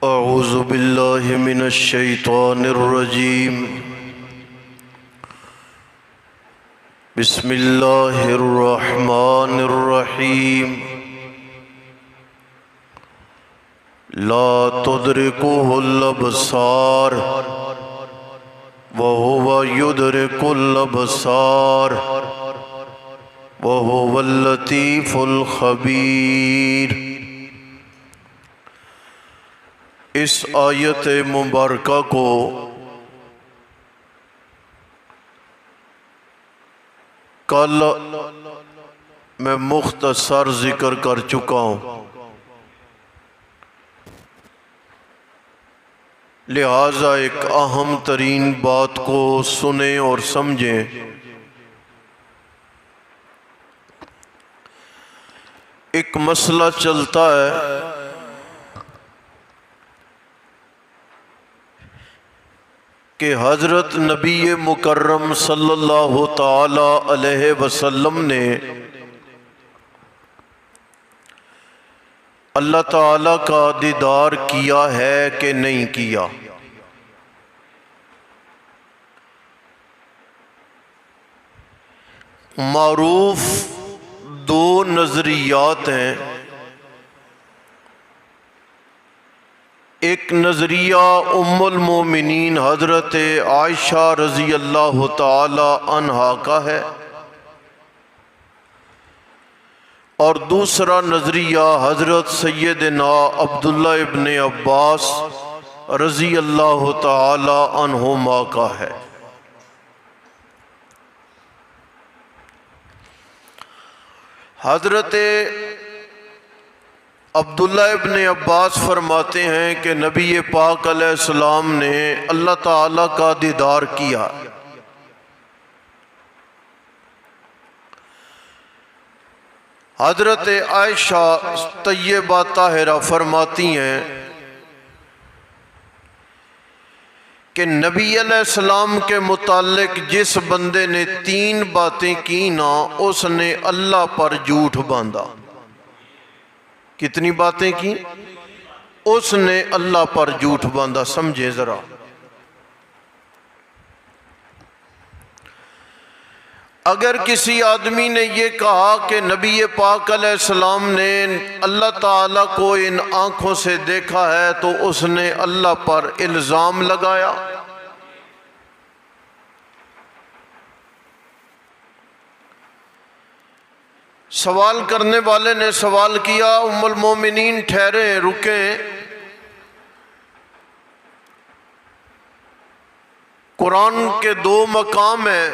اعوذ باللہ من الشیطان الرجیم بسم اللہ الرحمن الرحیم لا تدرکہ الابصار وہو یدرک الابصار وہو اللطیف الخبیر۔ اس آیت مبارکہ کو کل میں مختصر ذکر کر چکا ہوں، لہٰذا ایک اہم ترین بات کو سنیں اور سمجھیں۔ ایک مسئلہ چلتا ہے کہ حضرت نبی مکرم صلی اللہ تعالی علیہ وسلم نے اللہ تعالی کا دیدار کیا ہے کہ نہیں کیا۔ معروف دو نظریات ہیں، ایک نظریہ ام المومنین حضرت عائشہ رضی اللہ تعالی عنہا کا ہے، اور دوسرا نظریہ حضرت سیدنا عبداللہ ابن عباس رضی اللہ تعالی عنہما کا ہے۔ حضرت عبداللہ ابن عباس فرماتے ہیں کہ نبی پاک علیہ السلام نے اللہ تعالیٰ کا دیدار کیا۔ حضرت عائشہ طیبہ طاہرہ فرماتی ہیں کہ نبی علیہ السلام کے متعلق جس بندے نے 3 باتیں کی نا، اس نے اللہ پر جھوٹ باندھا۔ کتنی باتیں کی؟ اس نے اللہ پر جھوٹ باندھا۔ سمجھیں ذرا، اگر کسی آدمی نے یہ کہا کہ نبی پاک علیہ السلام نے اللہ تعالیٰ کو ان آنکھوں سے دیکھا ہے تو اس نے اللہ پر الزام لگایا۔ سوال کرنے والے نے سوال کیا، ام المومنین ٹھہریں، رکیں، قرآن کے 2 مقام ہیں،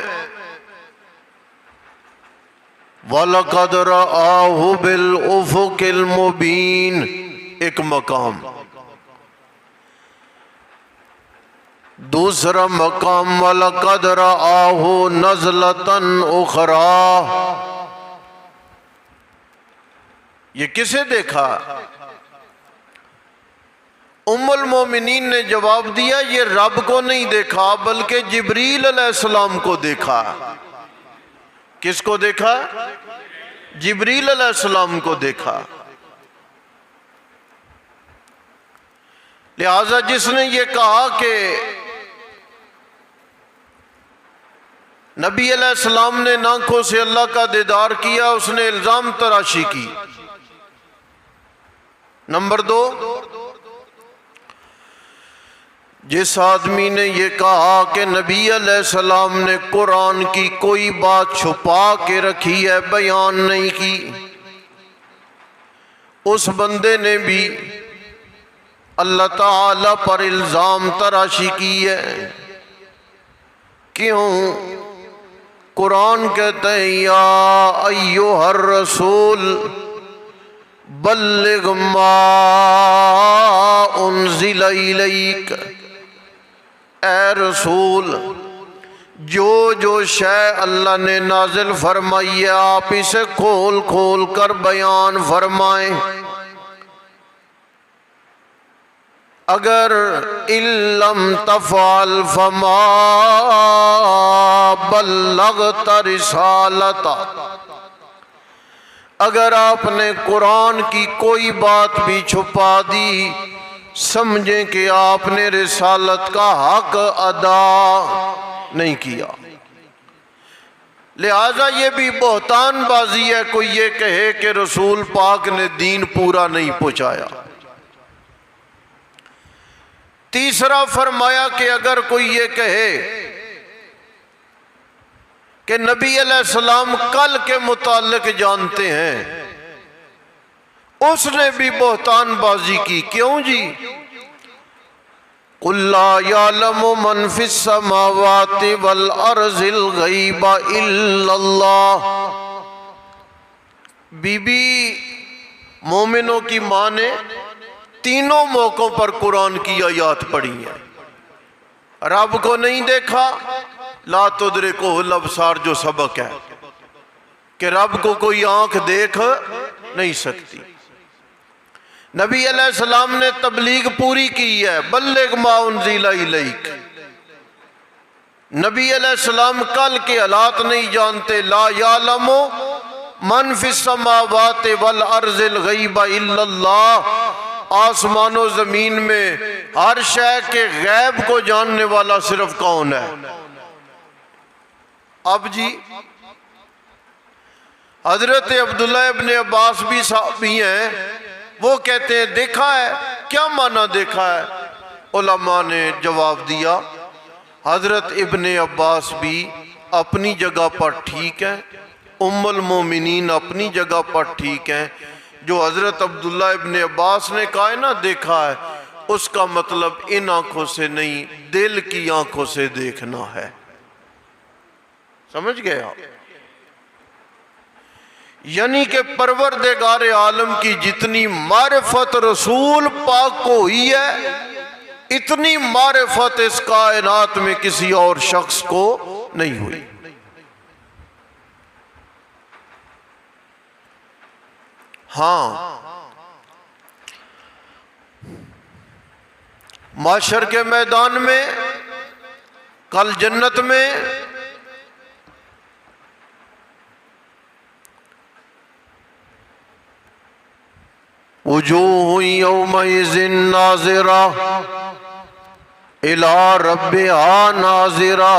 وَلَقَدْ رَآهُ بِالْأُفُقِ الْمُبِينِ، ایک مقام، دوسرا مقام وَلَقَدْ رَآهُ نَزْلَةً أُخْرَىٰ۔ یہ کسے دیکھا؟ ام المومنین نے جواب دیا یہ رب کو نہیں دیکھا بلکہ جبریل علیہ السلام کو دیکھا۔ کس کو دیکھا؟ جبریل علیہ السلام کو دیکھا۔ لہذا جس نے یہ کہا کہ نبی علیہ السلام نے آنکھوں سے اللہ کا دیدار کیا، اس نے الزام تراشی کی۔ نمبر 2، جس آدمی نے یہ کہا کہ نبی علیہ السلام نے قرآن کی کوئی بات چھپا کے رکھی ہے، بیان نہیں کی، اس بندے نے بھی اللہ تعالی پر الزام تراشی کی ہے۔ کیوں؟ قرآن کہتے ہیں یا ایھا الرسول بلغ ما انزل الیک، اے رسول جو شے اللہ نے نازل فرمائی ہے آپ اسے کھول کھول کر بیان فرمائیں۔ اگر ان لم تفعل فما بلغت رسالتہ، اگر آپ نے قرآن کی کوئی بات بھی چھپا دی سمجھیں کہ آپ نے رسالت کا حق ادا نہیں کیا۔ لہٰذا یہ بھی بہتان بازی ہے کوئی یہ کہے کہ رسول پاک نے دین پورا نہیں پہنچایا۔ تیسرا فرمایا کہ اگر کوئی یہ کہے کہ نبی علیہ السلام کل کے متعلق جانتے ہیں، اس نے بھی بہتان بازی کی۔ کیوں جی؟ قُلْ لَا يَعْلَمُ مَنْ فِي السَّمَاوَاتِ وَالْأَرْضِ الْغَيْبَ إِلَّا اللَّهُ۔ بی بی مومنوں کی ماں نے تینوں موقعوں پر قرآن کی آیات پڑھی ہیں۔ رب کو نہیں دیکھا، لا تدرکہ الابصار جو سبق ہے کہ رب کو کوئی آنکھ دیکھ نہیں سکتی۔ نبی علیہ السلام نے تبلیغ پوری کی ہے، بلغ ما انزل الیک۔ نبی علیہ السلام کل کے حالات نہیں جانتے۔ لا یعلم من فی السماوات والارض الغیب الا اللہ۔ آسمان و زمین میں ہر شے کے غیب کو جاننے والا صرف کون ہے؟ اب جی حضرت عبداللہ ابن عباس بھی صحابی ہیں، وہ کہتے ہیں دیکھا ہے۔ کیا معنی دیکھا ہے؟ علماء نے جواب دیا حضرت ابن عباس بھی اپنی جگہ پر ٹھیک ہیں، ام المومنین اپنی جگہ پر ٹھیک ہیں۔ جو حضرت عبداللہ ابن عباس نے کہا ہے نا دیکھا ہے، اس کا مطلب ان آنکھوں سے نہیں، دل کی آنکھوں سے دیکھنا ہے۔ سمجھ گئے آپ؟ یعنی کہ پروردگار عالم کی جتنی معرفت رسول پاک کو ہوئی ہے، اتنی معرفت اس کائنات میں کسی اور شخص کو نہیں ہوئی۔ ہاں، معاشر کے میدان میں، کل جنت میں وجوہ یومئذ ناظرہ الی ربہا ناظرہ۔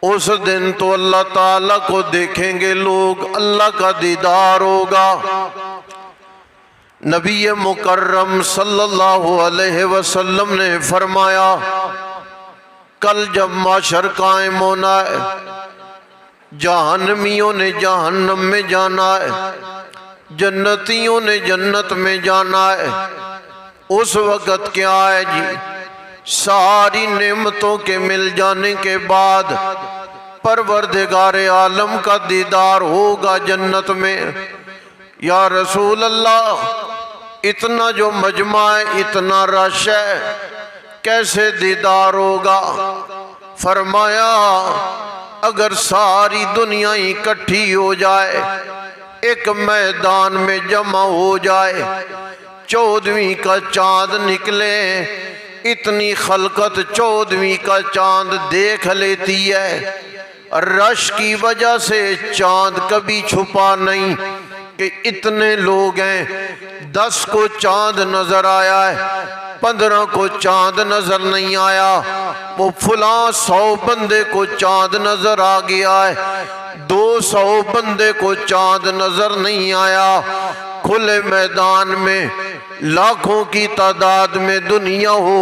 اس دن تو اللہ تعالیٰ کو دیکھیں گے لوگ، اللہ کا دیدار ہوگا۔ نبی مکرم صلی اللہ علیہ وسلم نے فرمایا کل جب معاشر قائم ہونا ہے، جہنمیوں نے جہنم میں جانا ہے، جنتیوں نے جنت میں جانا ہے، اس وقت کیا ہے جی؟ ساری نعمتوں کے مل جانے کے بعد پروردگار عالم کا دیدار ہوگا جنت میں۔ یا رسول اللہ، اتنا جو مجمع ہے، اتنا رش ہے، کیسے دیدار ہوگا؟ فرمایا اگر ساری دنیا اکٹھی ہو جائے، ایک میدان میں جمع ہو جائے، 14ویں کا چاند نکلے، اتنی خلقت 14ویں کا چاند دیکھ لیتی ہے۔ رش کی وجہ سے چاند کبھی چھپا نہیں کہ اتنے لوگ ہیں۔ 10 کو چاند نظر آیا ہے، 15 کو چاند نظر نہیں آیا، وہ فلاں 100 بندے کو چاند نظر آ گیا ہے، 200 بندے کو چاند نظر نہیں آیا۔ کھلے میدان میں لاکھوں کی تعداد میں دنیا ہو،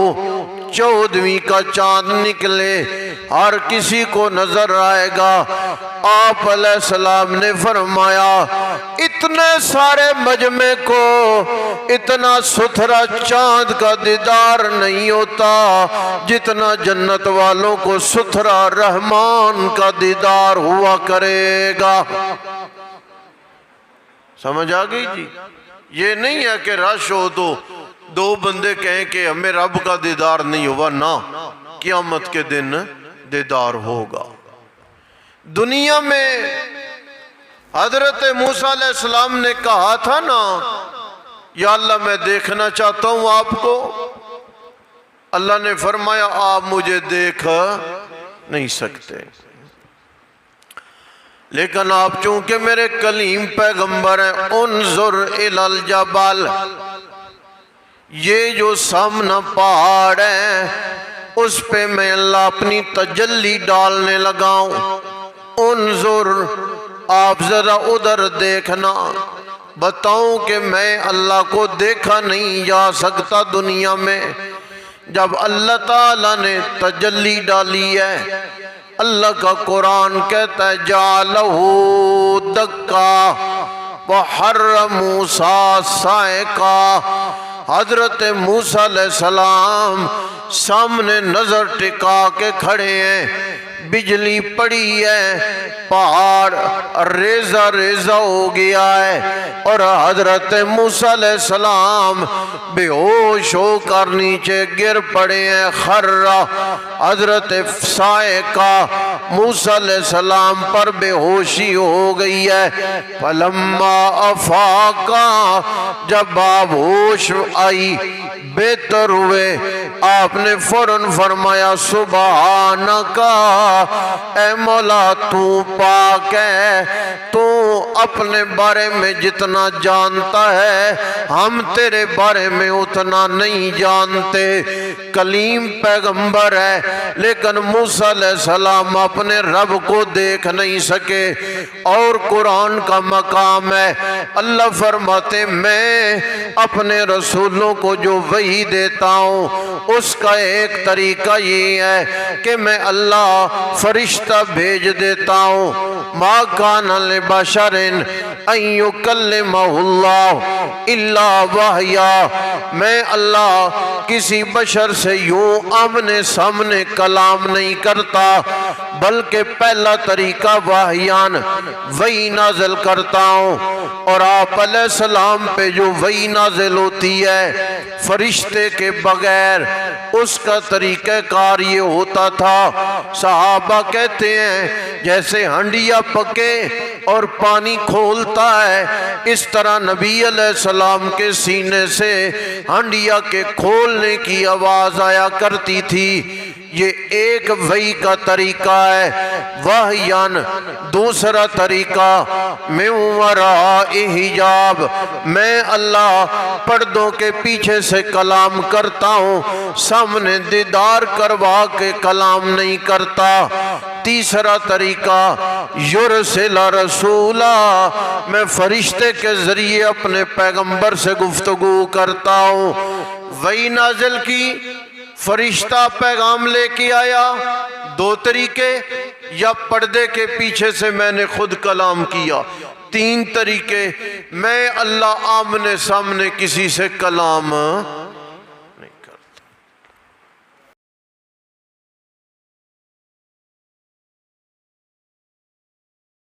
14ویں کا چاند نکلے، ہر کسی کو نظر آئے گا۔ آپ علیہ السلام نے فرمایا اتنے سارے مجمع کو اتنا ستھرا چاند کا دیدار نہیں ہوتا جتنا جنت والوں کو ستھرا رحمان کا دیدار ہوا کرے گا۔ سمجھ آ گئی جی؟ یہ نہیں ہے کہ رش ہو تو 2 بندے کہیں کہ ہمیں رب کا دیدار نہیں ہوا، نہ، قیامت کے دن دیدار ہوگا۔ دنیا میں حضرت موسیٰ علیہ السلام نے کہا تھا نا یا اللہ میں دیکھنا چاہتا ہوں آپ کو، اللہ نے فرمایا آپ مجھے دیکھ نہیں سکتے، لیکن آپ چونکہ میرے کلیم پیغمبر ہیں، انظر الی الجبل، یہ جو سامنا پہاڑ ہے اس پہ میں اللہ اپنی تجلی ڈالنے لگاؤں. انظر، آپ ذرا ادھر دیکھنا. بتاؤں کہ میں اللہ کو دیکھا نہیں جا سکتا دنیا میں. جب اللہ تعالیٰ نے تجلی ڈالی ہے، اللہ کا قرآن کہتا ہے جَعَلَهُ دَكَّا وَحَرَّ مُوسَىٰ صَاعِقًا. حضرت موسیٰ علیہ السلام سامنے نظر ٹکا کے کھڑے ہیں، بجلی پڑی ہے، پہاڑ ریزہ ریزہ ہو گیا ہے، اور حضرت موسیٰ علیہ السلام بے ہوش ہو کر نیچے گر پڑے ہیں. خرّا، حضرت صاعقہ موسیٰ علیہ السلام پر بے ہوشی ہو گئی ہے. فَلَمَّا أَفَاقَا، جب آپ ہوش آئی، بہتر ہوئے، آپ نے فوراً فرمایا سبحانک، اے مولا تو پاک ہے، تو اپنے بارے میں جتنا جانتا ہے ہم تیرے بارے میں اتنا نہیں جانتے. کلیم پیغمبر ہے لیکن موسیٰ علیہ السلام اپنے رب کو دیکھ نہیں سکے. اور قرآن کا مقام ہے، اللہ فرماتے میں اپنے رسولوں کو جو وحی دیتا ہوں اس کا ایک طریقہ یہ ہے کہ میں اللہ فرشتہ بھیج دیتا ہوں. ما کان لبشر ان یکلمہ اللہ الا وحیا. میں اللہ کسی بشر سے یوں آمنے سامنے کلام نہیں کرتا، بلکہ پہلا طریقہ وحیان وحی نازل کرتا ہوں. اور آپ علیہ السلام پہ جو وحی نازل ہوتی ہے فرشتے کے بغیر، اس کا طریقہ کار یہ ہوتا تھا، صحابہ کہتے ہیں جیسے ہنڈیا پکے اور پانی کھولتا ہے، اس طرح نبی علیہ السلام کے سینے سے ہنڈیا کے کھولنے کی آواز آیا کرتی تھی. یہ ایک وحی کا طریقہ ہے وحیان. دوسرا طریقہ من وراء حجاب، میں اللہ پردوں کے پیچھے سے کلام کرتا ہوں، سامنے دیدار کروا کے کلام نہیں کرتا. تیسرا طریقہ یرسل رسولا، میں فرشتے کے ذریعے اپنے پیغمبر سے گفتگو کرتا ہوں. وحی نازل کی، فرشتہ پیغام لے کے آیا. دو طریقے، یا پردے کے پیچھے سے میں نے خود کلام کیا. تین طریقے، میں اللہ آمنے سامنے کسی سے کلام